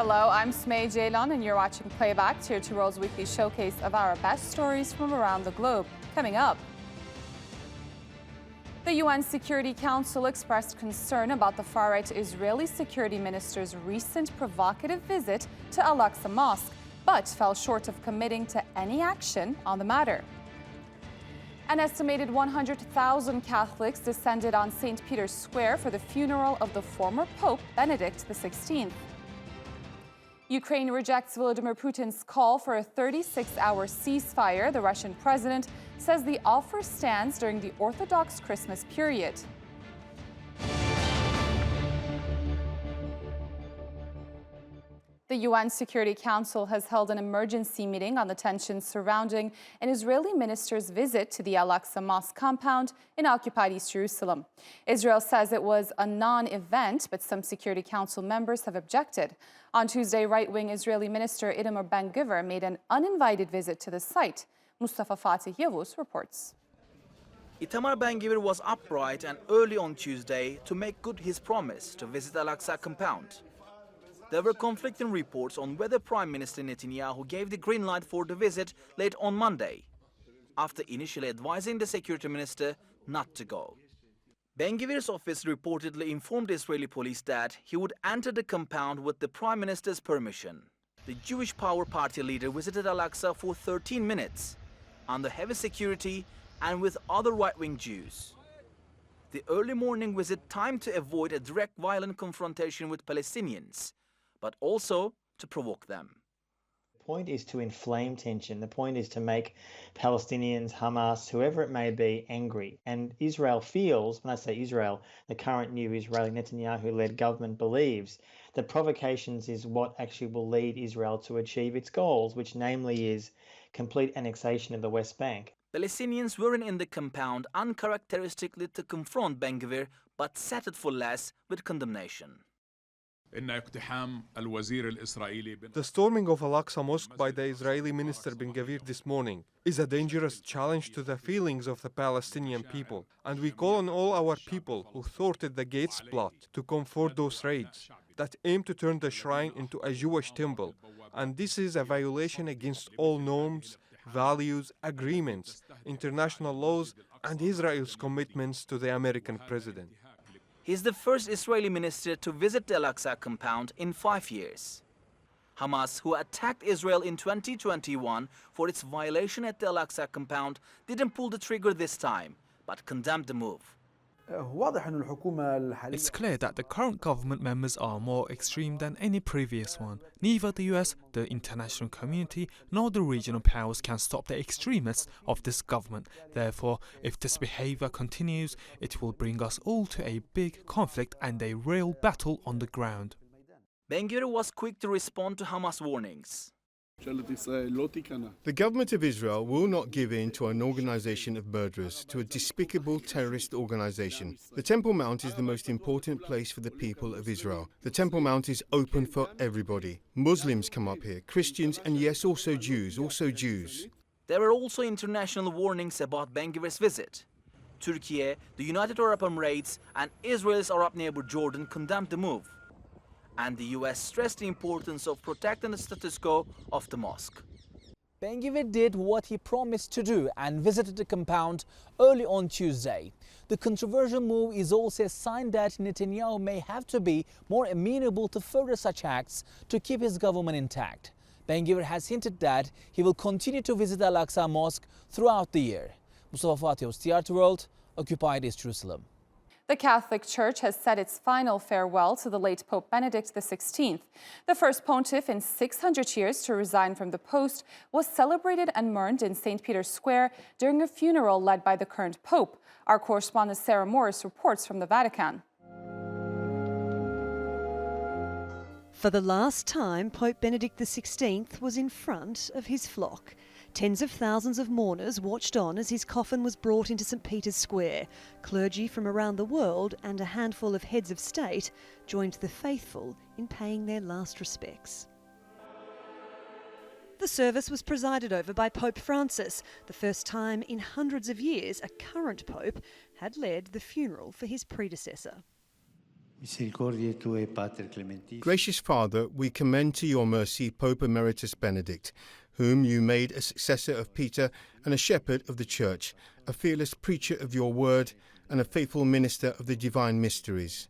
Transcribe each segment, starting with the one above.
Hello, I'm Smay Ceylan and you're watching Playback, Tier 2 World's weekly showcase of our best stories from around the globe. Coming up, the UN Security Council expressed concern about the far-right Israeli security minister's recent provocative visit to Al-Aqsa Mosque, but fell short of committing to any action on the matter. An estimated 100,000 Catholics descended on St. Peter's Square for the funeral of the former Pope Benedict XVI. Ukraine rejects Vladimir Putin's call for a 36-hour ceasefire. The Russian president says the offer stands during the Orthodox Christmas period. The UN Security Council has held an emergency meeting on the tensions surrounding an Israeli minister's visit to the Al-Aqsa Mosque compound in occupied East Jerusalem. Israel says it was a non-event, but some Security Council members have objected. On Tuesday, right-wing Israeli Minister Itamar Ben Gvir made an uninvited visit to the site. Mustafa Fatih Yavuz reports. Itamar Ben Gvir was upright and early on Tuesday to make good his promise to visit Al-Aqsa compound. There were conflicting reports on whether Prime Minister Netanyahu gave the green light for the visit late on Monday, after initially advising the security minister not to go. Ben Gvir's office reportedly informed Israeli police that he would enter the compound with the Prime Minister's permission. The Jewish Power Party leader visited Al-Aqsa for 13 minutes, under heavy security and with other right-wing Jews. The early morning visit timed to avoid a direct violent confrontation with Palestinians, but also to provoke them. The point is to inflame tension. The point is to make Palestinians, Hamas, whoever it may be, angry. And Israel feels, when I say Israel, the current new Israeli Netanyahu-led government believes that provocations is what actually will lead Israel to achieve its goals, which namely is complete annexation of the West Bank. Palestinians weren't in the compound uncharacteristically to confront Ben Gvir, but settled for less with condemnation. The storming of Al-Aqsa Mosque by the Israeli Minister Ben Gvir this morning is a dangerous challenge to the feelings of the Palestinian people, and we call on all our people who thwarted the Gates plot to comfort those raids that aim to turn the shrine into a Jewish temple, and this is a violation against all norms, values, agreements, international laws, and Israel's commitments to the American president. He's the first Israeli minister to visit the Al-Aqsa compound in 5 years. Hamas, who attacked Israel in 2021 for its violation at the Al-Aqsa compound, didn't pull the trigger this time, but condemned the move. It's clear that the current government members are more extreme than any previous one. Neither the US, the international community, nor the regional powers can stop the extremists of this government. Therefore, if this behavior continues, it will bring us all to a big conflict and a real battle on the ground. Ben Gvir was quick to respond to Hamas warnings. The government of Israel will not give in to an organization of murderers, to a despicable terrorist organization. The Temple Mount is the most important place for the people of Israel. The Temple Mount is open for everybody. Muslims come up here, Christians, and yes, also Jews. There were also international warnings about Ben Gvir's visit. Turkey, the United Arab Emirates, and Israel's Arab neighbor Jordan condemned the move. And the US stressed the importance of protecting the status quo of the mosque. Ben Gvir did what he promised to do and visited the compound early on Tuesday. The controversial move is also a sign that Netanyahu may have to be more amenable to further such acts to keep his government intact. Ben Gvir has hinted that he will continue to visit Al-Aqsa Mosque throughout the year. Mustafa Fatih, Tier 2 World, occupied East Jerusalem. The Catholic Church has said its final farewell to the late Pope Benedict XVI. The first pontiff in 600 years to resign from the post was celebrated and mourned in St. Peter's Square during a funeral led by the current Pope. Our correspondent Sarah Morris reports from the Vatican. For the last time, Pope Benedict XVI was in front of his flock. Tens of thousands of mourners watched on as his coffin was brought into St. Peter's Square. Clergy from around the world and a handful of heads of state joined the faithful in paying their last respects. The service was presided over by Pope Francis, the first time in hundreds of years a current pope had led the funeral for his predecessor. Gracious Father, we commend to your mercy Pope Emeritus Benedict, whom you made a successor of Peter and a shepherd of the Church, a fearless preacher of your word and a faithful minister of the divine mysteries.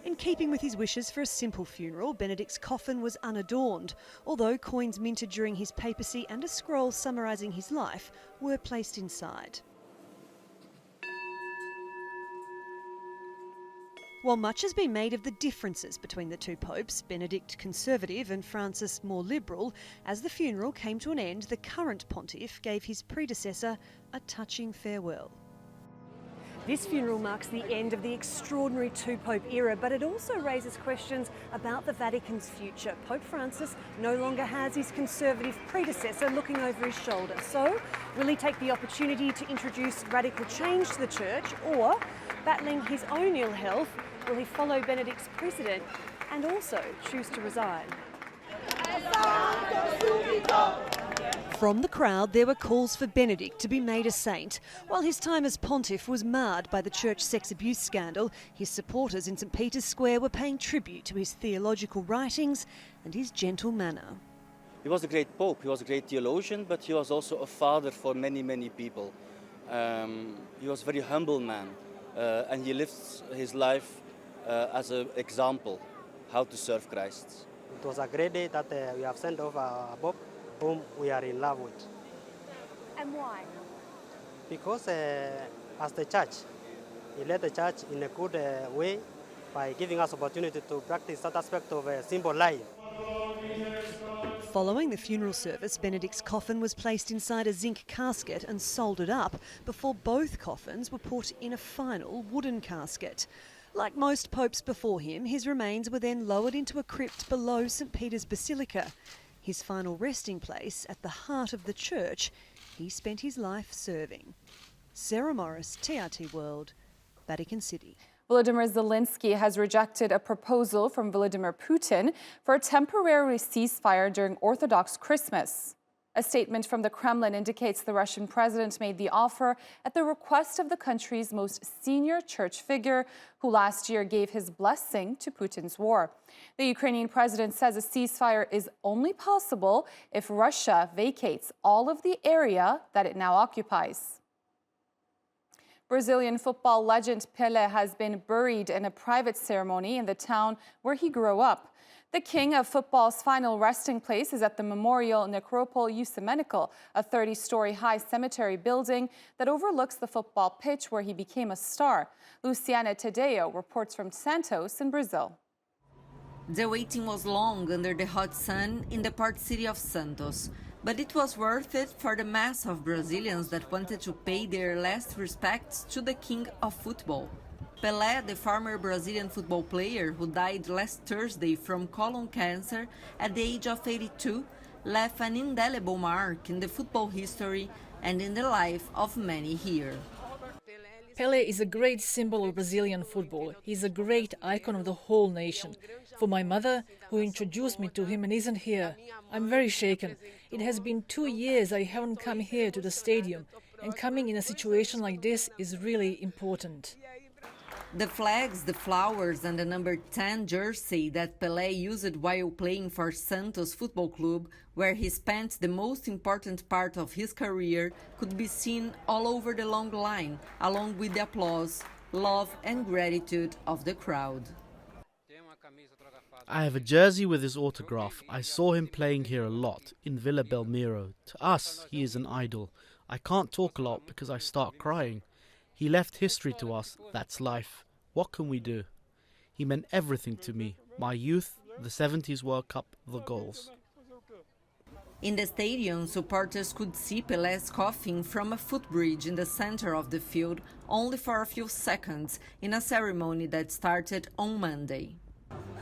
In keeping with his wishes for a simple funeral, Benedict's coffin was unadorned, although coins minted during his papacy and a scroll summarising his life were placed inside. While much has been made of the differences between the two popes, Benedict conservative and Francis more liberal, as the funeral came to an end, the current pontiff gave his predecessor a touching farewell. This funeral marks the end of the extraordinary two-pope era, but it also raises questions about the Vatican's future. Pope Francis no longer has his conservative predecessor looking over his shoulder. So, will he take the opportunity to introduce radical change to the Church, or, battling his own ill health, will he follow Benedict's precedent and also choose to resign? From the crowd, there were calls for Benedict to be made a saint. While his time as pontiff was marred by the church sex abuse scandal, his supporters in St. Peter's Square were paying tribute to his theological writings and his gentle manner. He was a great pope, he was a great theologian, but he was also a father for many, many people. He was a very humble man, and he lived his life as an example how to serve Christ. It was a great day that we have sent off a pope whom we are in love with. And why? Because as the church, he led the church in a good way by giving us opportunity to practice that aspect of simple life. Following the funeral service, Benedict's coffin was placed inside a zinc casket and soldered up before both coffins were put in a final wooden casket. Like most popes before him, his remains were then lowered into a crypt below St. Peter's Basilica. His final resting place at the heart of the church he spent his life serving. Sarah Morris, TRT World, Vatican City. Volodymyr Zelensky has rejected a proposal from Vladimir Putin for a temporary ceasefire during Orthodox Christmas. A statement from the Kremlin indicates the Russian president made the offer at the request of the country's most senior church figure, who last year gave his blessing to Putin's war. The Ukrainian president says a ceasefire is only possible if Russia vacates all of the area that it now occupies. Brazilian football legend Pele has been buried in a private ceremony in the town where he grew up. The king of football's final resting place is at the Memorial Necropole Ecumenical, a 30-story high cemetery building that overlooks the football pitch where he became a star. Luciana Tadeo reports from Santos in Brazil. The waiting was long under the hot sun in the port city of Santos, but it was worth it for the mass of Brazilians that wanted to pay their last respects to the king of football. Pele, the former Brazilian football player who died last Thursday from colon cancer at the age of 82, left an indelible mark in the football history and in the life of many here. Pele is a great symbol of Brazilian football. He's a great icon of the whole nation. For my mother, who introduced me to him and isn't here, I'm very shaken. It has been 2 years I haven't come here to the stadium, and coming in a situation like this is really important. The flags, the flowers and the number 10 jersey that Pele used while playing for Santos Football Club, where he spent the most important part of his career, could be seen all over the long line, along with the applause, love and gratitude of the crowd. I have a jersey with his autograph. I saw him playing here a lot, in Villa Belmiro. To us, he is an idol. I can't talk a lot because I start crying. He left history to us, that's life. What can we do? He meant everything to me. My youth, the 70s World Cup, the goals. In the stadium, supporters could see Pele's coffin from a footbridge in the center of the field only for a few seconds in a ceremony that started on Monday.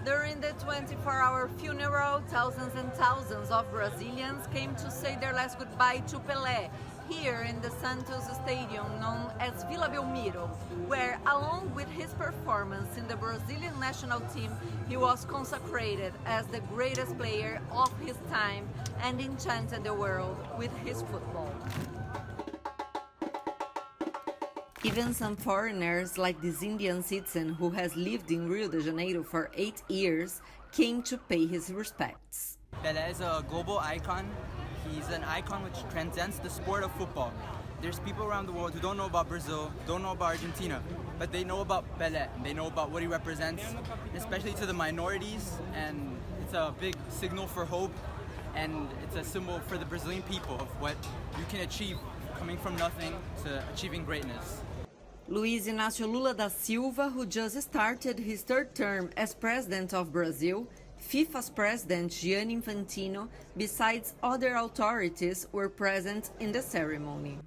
During the 24-hour funeral, thousands and thousands of Brazilians came to say their last goodbye to Pele, here in the Santos Stadium known as Villa Belmiro, where, along with his performance in the Brazilian national team, he was consecrated as the greatest player of his time and enchanted the world with his football. Even some foreigners, like this Indian citizen who has lived in Rio de Janeiro for 8 years, came to pay his respects. Pele is a global icon. He's an icon which transcends the sport of football. There's people around the world who don't know about Brazil, don't know about Argentina, but they know about Pele. They know about what he represents, especially to the minorities, and it's a big signal for hope, and it's a symbol for the Brazilian people of what you can achieve coming from nothing to achieving greatness. Luiz Inácio Lula da Silva, who just started his third term as president of Brazil, FIFA's president Gianni Infantino, besides other authorities, were present in the ceremony.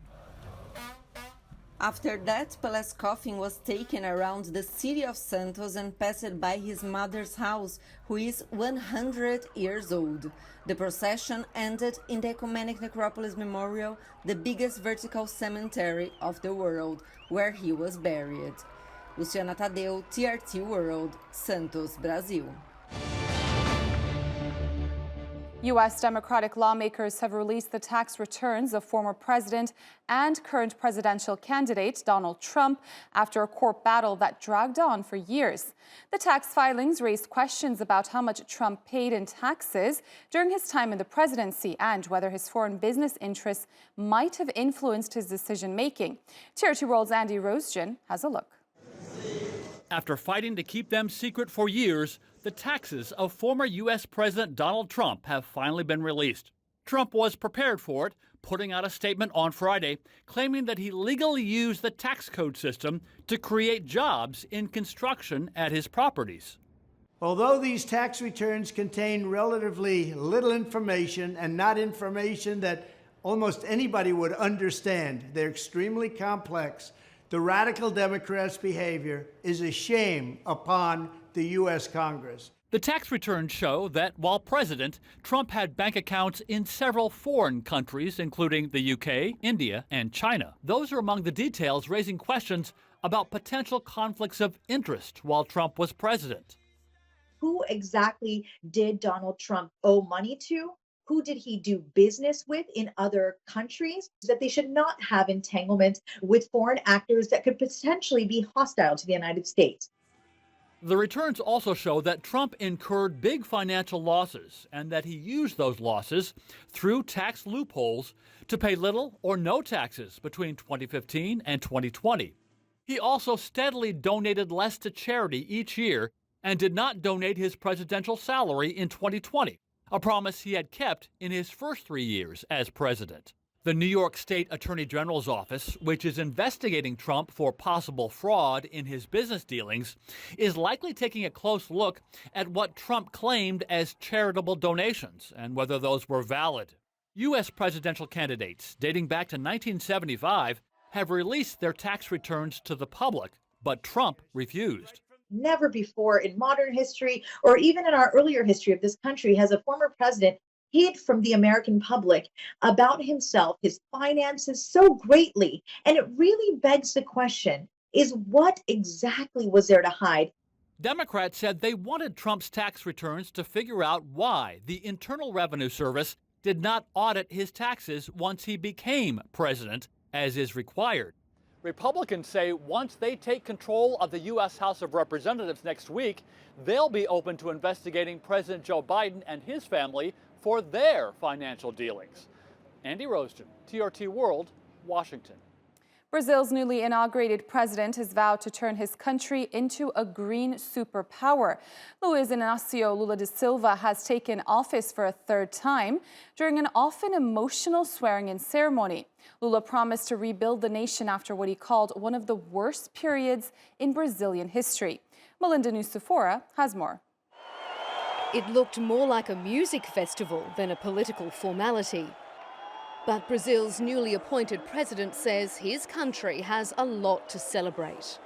After that, Pele's coffin was taken around the city of Santos and passed by his mother's house, who is 100 years old. The procession ended in the Ecumenic Necropolis Memorial, the biggest vertical cemetery of the world, where he was buried. Luciana Tadeu, TRT World, Santos, Brazil. U.S. Democratic lawmakers have released the tax returns of former president and current presidential candidate Donald Trump after a court battle that dragged on for years. The tax filings raised questions about how much Trump paid in taxes during his time in the presidency and whether his foreign business interests might have influenced his decision-making. TRT World's Andy Rosegen has a look. After fighting to keep them secret for years, the taxes of former U.S. President Donald Trump have finally been released. Trump was prepared for it, putting out a statement on Friday claiming that he legally used the tax code system to create jobs in construction at his properties. Although these tax returns contain relatively little information and not information that almost anybody would understand, they're extremely complex. The radical Democrats' behavior is a shame upon the U.S. Congress. The tax returns show that while president, Trump had bank accounts in several foreign countries, including the UK, India, and China. Those are among the details raising questions about potential conflicts of interest while Trump was president. Who exactly did Donald Trump owe money to? Who did he do business with in other countries? That they should not have entanglements with foreign actors that could potentially be hostile to the United States. The returns also show that Trump incurred big financial losses and that he used those losses through tax loopholes to pay little or no taxes between 2015 and 2020. He also steadily donated less to charity each year and did not donate his presidential salary in 2020. A promise he had kept in his first 3 years as president. The New York State Attorney General's office, which is investigating Trump for possible fraud in his business dealings, is likely taking a close look at what Trump claimed as charitable donations and whether those were valid. U.S. presidential candidates dating back to 1975 have released their tax returns to the public, but Trump refused. Never before in modern history, or even in our earlier history of this country, has a former president hid from the American public about himself, his finances so greatly. And it really begs the question, is what exactly was there to hide? Democrats said they wanted Trump's tax returns to figure out why the Internal Revenue Service did not audit his taxes once he became president, as is required. Republicans say once they take control of the U.S. House of Representatives next week, they'll be open to investigating President Joe Biden and his family for their financial dealings. Andy Rosegen, TRT World, Washington. Brazil's newly inaugurated president has vowed to turn his country into a green superpower. Luiz Inácio Lula da Silva has taken office for a third time during an often emotional swearing-in ceremony. Lula promised to rebuild the nation after what he called one of the worst periods in Brazilian history. Melinda Nusufora has more. It looked more like a music festival than a political formality. But Brazil's newly appointed president says his country has a lot to celebrate.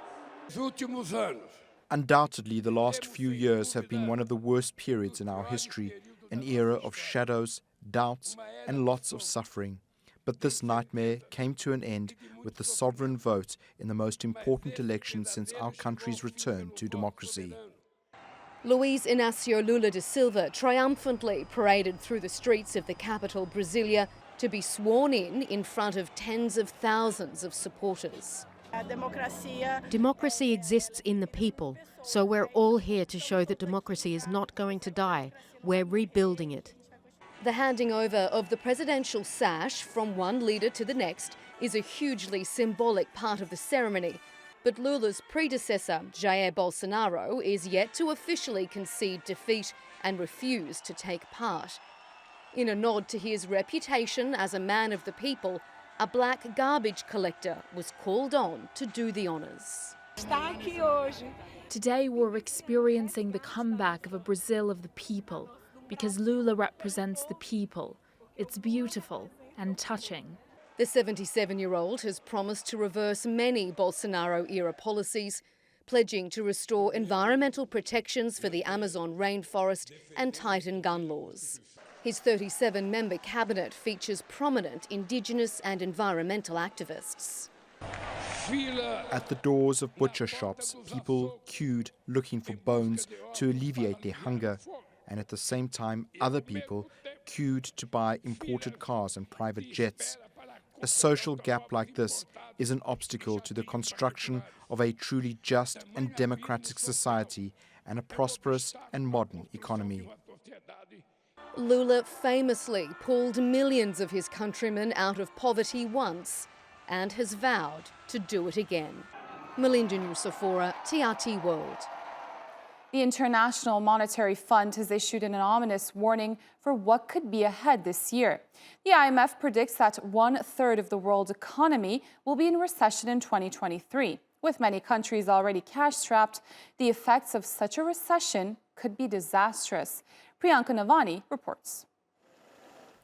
Undoubtedly, the last few years have been one of the worst periods in our history, an era of shadows, doubts, and lots of suffering. But this nightmare came to an end with the sovereign vote in the most important election since our country's return to democracy. Luiz Inácio Lula da Silva triumphantly paraded through the streets of the capital, Brasilia, to be sworn in front of tens of thousands of supporters. Democracy exists in the people, so we're all here to show that democracy is not going to die. We're rebuilding it. The handing over of the presidential sash from one leader to the next is a hugely symbolic part of the ceremony. But Lula's predecessor, Jair Bolsonaro, is yet to officially concede defeat and refuse to take part. In a nod to his reputation as a man of the people, a black garbage collector was called on to do the honours. Today we're experiencing the comeback of a Brazil of the people, because Lula represents the people. It's beautiful and touching. The 77-year-old has promised to reverse many Bolsonaro-era policies, pledging to restore environmental protections for the Amazon rainforest and tighten gun laws. His 37-member cabinet features prominent Indigenous and environmental activists. At the doors of butcher shops, people queued looking for bones to alleviate their hunger, and at the same time, other people queued to buy imported cars and private jets. A social gap like this is an obstacle to the construction of a truly just and democratic society and a prosperous and modern economy. Lula famously pulled millions of his countrymen out of poverty once and has vowed to do it again. Melinda Nusafora, TRT World. The International Monetary Fund has issued an ominous warning for what could be ahead this year. The IMF predicts that 1/3 of the world's economy will be in recession in 2023. With many countries already cash-strapped, the effects of such a recession could be disastrous. Priyanka Navani reports.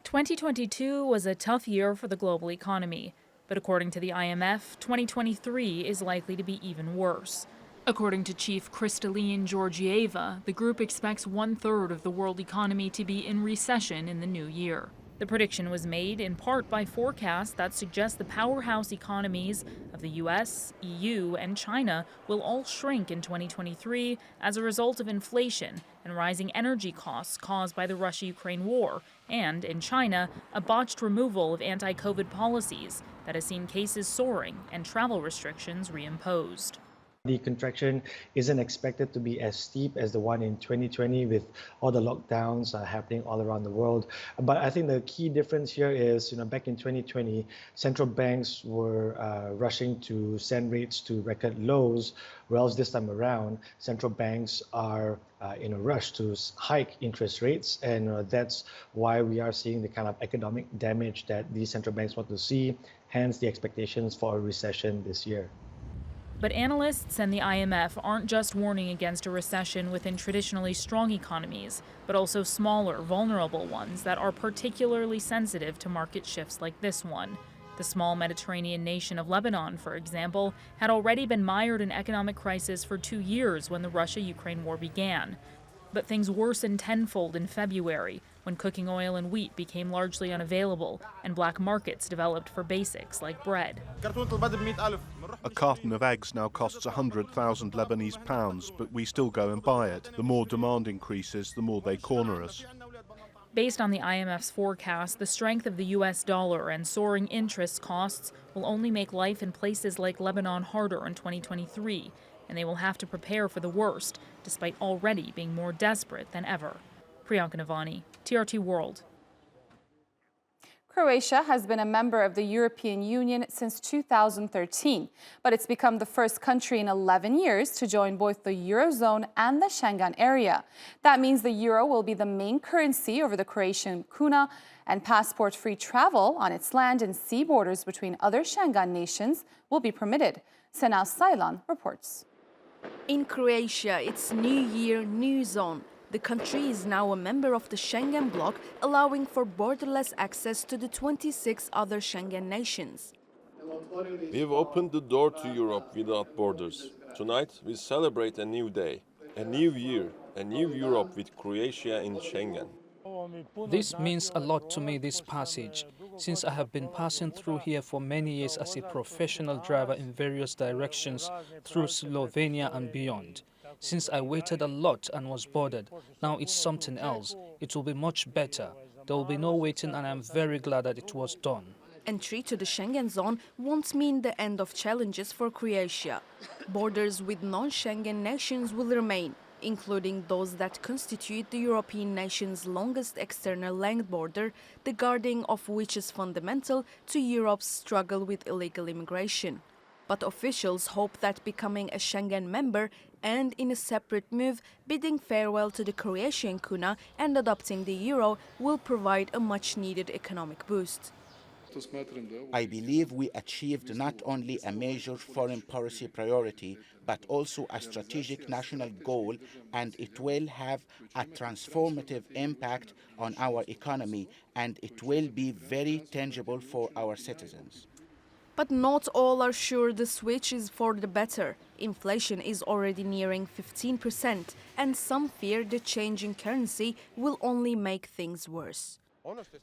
2022 was a tough year for the global economy, but according to the IMF, 2023 is likely to be even worse. According to Chief Kristalina Georgieva, the group expects 1/3 of the world economy to be in recession in the new year. The prediction was made in part by forecasts that suggest the powerhouse economies of the US, EU, and China will all shrink in 2023 as a result of inflation and rising energy costs caused by the Russia-Ukraine war, and, in China, a botched removal of anti-COVID policies that has seen cases soaring and travel restrictions reimposed. The contraction isn't expected to be as steep as the one in 2020 with all the lockdowns happening all around the world. But I think the key difference here is, back in 2020, central banks were rushing to send rates to record lows, whereas this time around, central banks are in a rush to hike interest rates. And that's why we are seeing the kind of economic damage that these central banks want to see, hence the expectations for a recession this year. But analysts and the IMF aren't just warning against a recession within traditionally strong economies, but also smaller, vulnerable ones that are particularly sensitive to market shifts like this one. The small Mediterranean nation of Lebanon, for example, had already been mired in economic crisis for 2 years when the Russia-Ukraine war began. But things worsened tenfold in February, when cooking oil and wheat became largely unavailable and black markets developed for basics like bread. A carton of eggs now costs 100,000 Lebanese pounds, but we still go and buy it. The more demand increases, the more they corner us. Based on the IMF's forecast, the strength of the US dollar and soaring interest costs will only make life in places like Lebanon harder in 2023, and they will have to prepare for the worst, despite already being more desperate than ever. Priyanka Navani, TRT World. Croatia has been a member of the European Union since 2013, but it's become the first country in 11 years to join both the Eurozone and the Schengen area. That means the euro will be the main currency over the Croatian kuna, and passport-free travel on its land and sea borders between other Schengen nations will be permitted. Senal Saylan reports. In Croatia, it's New Year, New Zone. The country is now a member of the Schengen bloc, allowing for borderless access to the 26 other Schengen nations. We've opened the door to Europe without borders. Tonight we celebrate a new day, a new year, a new Europe with Croatia in Schengen. This means a lot to me, this passage, since I have been passing through here for many years as a professional driver in various directions through Slovenia and beyond. Since I waited a lot and was bothered, now it's something else. It will be much better. There will be no waiting, and I'm very glad that it was done. Entry to the Schengen zone won't mean the end of challenges for Croatia. Borders with non-Schengen nations will remain, including those that constitute the European nation's longest external land border, the guarding of which is fundamental to Europe's struggle with illegal immigration. But officials hope that becoming a Schengen member and, in a separate move, bidding farewell to the Croatian kuna and adopting the euro will provide a much-needed economic boost. I believe we achieved not only a major foreign policy priority, but also a strategic national goal, and it will have a transformative impact on our economy, and it will be very tangible for our citizens. But not all are sure the switch is for the better. Inflation is already nearing 15%, and some fear the change in currency will only make things worse.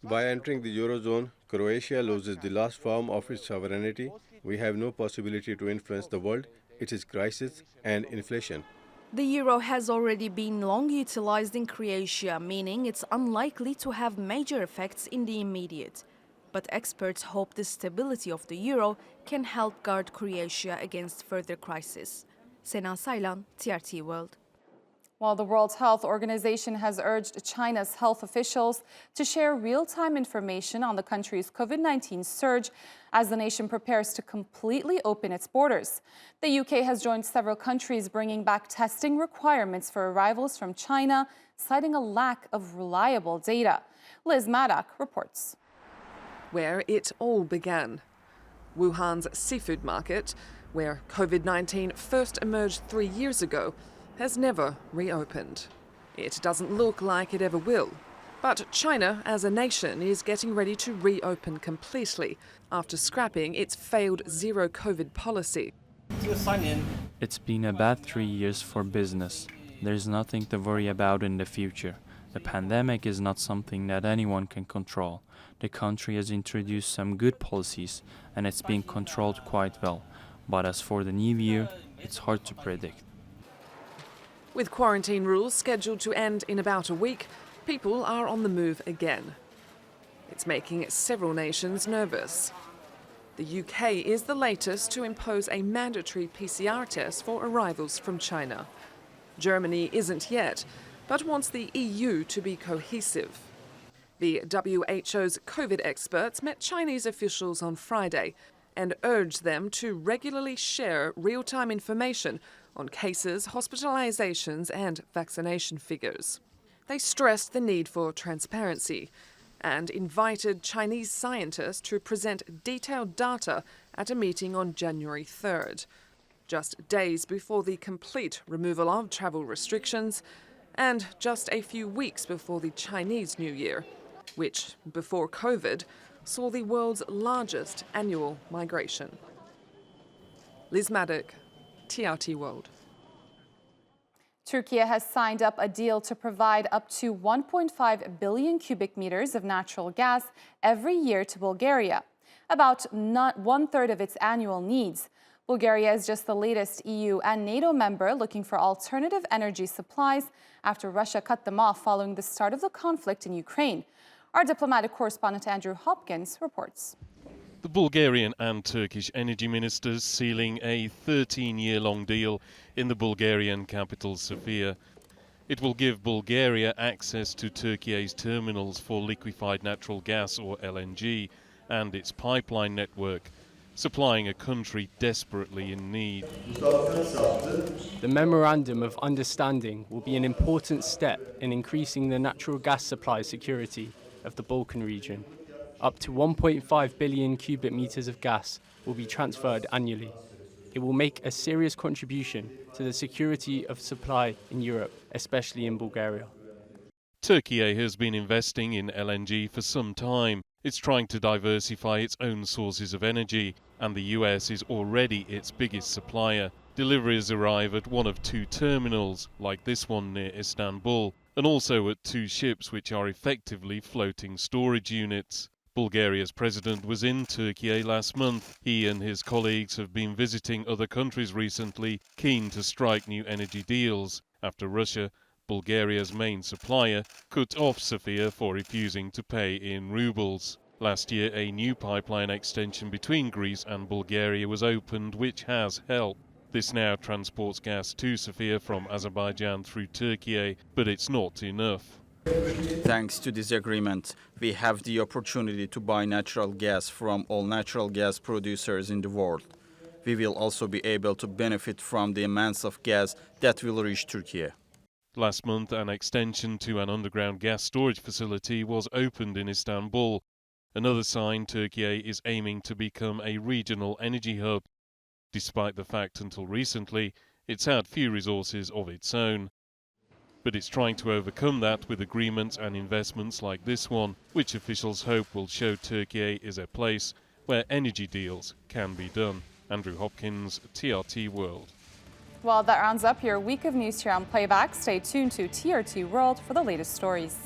By entering the Eurozone, Croatia loses the last form of its sovereignty. We have no possibility to influence the world, its crisis and inflation. The euro has already been long utilized in Croatia, meaning it's unlikely to have major effects in the immediate. But experts hope the stability of the euro can help guard Croatia against further crisis. Sena Saylan, TRT World. While the World Health Organization has urged China's health officials to share real-time information on the country's COVID-19 surge as the nation prepares to completely open its borders. The UK has joined several countries bringing back testing requirements for arrivals from China, citing a lack of reliable data. Liz Maddock reports. Where it all began. Wuhan's seafood market, where COVID-19 first emerged 3 years ago, has never reopened. It doesn't look like it ever will. But China, as a nation, is getting ready to reopen completely after scrapping its failed zero-COVID policy. It's been a bad 3 years for business. There's nothing to worry about in the future. The pandemic is not something that anyone can control. The country has introduced some good policies, and it's being controlled quite well. But as for the new year, it's hard to predict. With quarantine rules scheduled to end in about a week, people are on the move again. It's making several nations nervous. The UK is the latest to impose a mandatory PCR test for arrivals from China. Germany isn't yet, but wants the EU to be cohesive. The WHO's COVID experts met Chinese officials on Friday and urged them to regularly share real-time information on cases, hospitalizations and vaccination figures. They stressed the need for transparency and invited Chinese scientists to present detailed data at a meeting on January 3rd, just days before the complete removal of travel restrictions and just a few weeks before the Chinese New Year, which, before COVID, saw the world's largest annual migration. Liz Maddock, TRT World. Turkey has signed up a deal to provide up to 1.5 billion cubic meters of natural gas every year to Bulgaria, about one-third of its annual needs. Bulgaria is just the latest EU and NATO member looking for alternative energy supplies after Russia cut them off following the start of the conflict in Ukraine. Our diplomatic correspondent Andrew Hopkins reports. The Bulgarian and Turkish energy ministers sealing a 13-year-long deal in the Bulgarian capital Sofia. It will give Bulgaria access to Turkey's terminals for liquefied natural gas, or LNG, and its pipeline network, supplying a country desperately in need. The Memorandum of Understanding will be an important step in increasing the natural gas supply security of the Balkan region. Up to 1.5 billion cubic meters of gas will be transferred annually. It will make a serious contribution to the security of supply in Europe, especially in Bulgaria. Turkey has been investing in LNG for some time. It's trying to diversify its own sources of energy, and the US is already its biggest supplier. Deliveries arrive at one of two terminals, like this one near Istanbul, and also at two ships which are effectively floating storage units. Bulgaria's president was in Turkey last month. He and his colleagues have been visiting other countries recently, keen to strike new energy deals, after Russia, Bulgaria's main supplier, cut off Sofia for refusing to pay in rubles. Last year, a new pipeline extension between Greece and Bulgaria was opened, which has helped. This now transports gas to Sofia from Azerbaijan through Turkey, but it's not enough. Thanks to this agreement, we have the opportunity to buy natural gas from all natural gas producers in the world. We will also be able to benefit from the amounts of gas that will reach Turkey. Last month, an extension to an underground gas storage facility was opened in Istanbul. Another sign Turkey is aiming to become a regional energy hub, despite the fact until recently it's had few resources of its own. But it's trying to overcome that with agreements and investments like this one, which officials hope will show Turkey is a place where energy deals can be done. Andrew Hopkins, TRT World. Well, that rounds up your week of news here on Playback. Stay tuned to TRT World for the latest stories.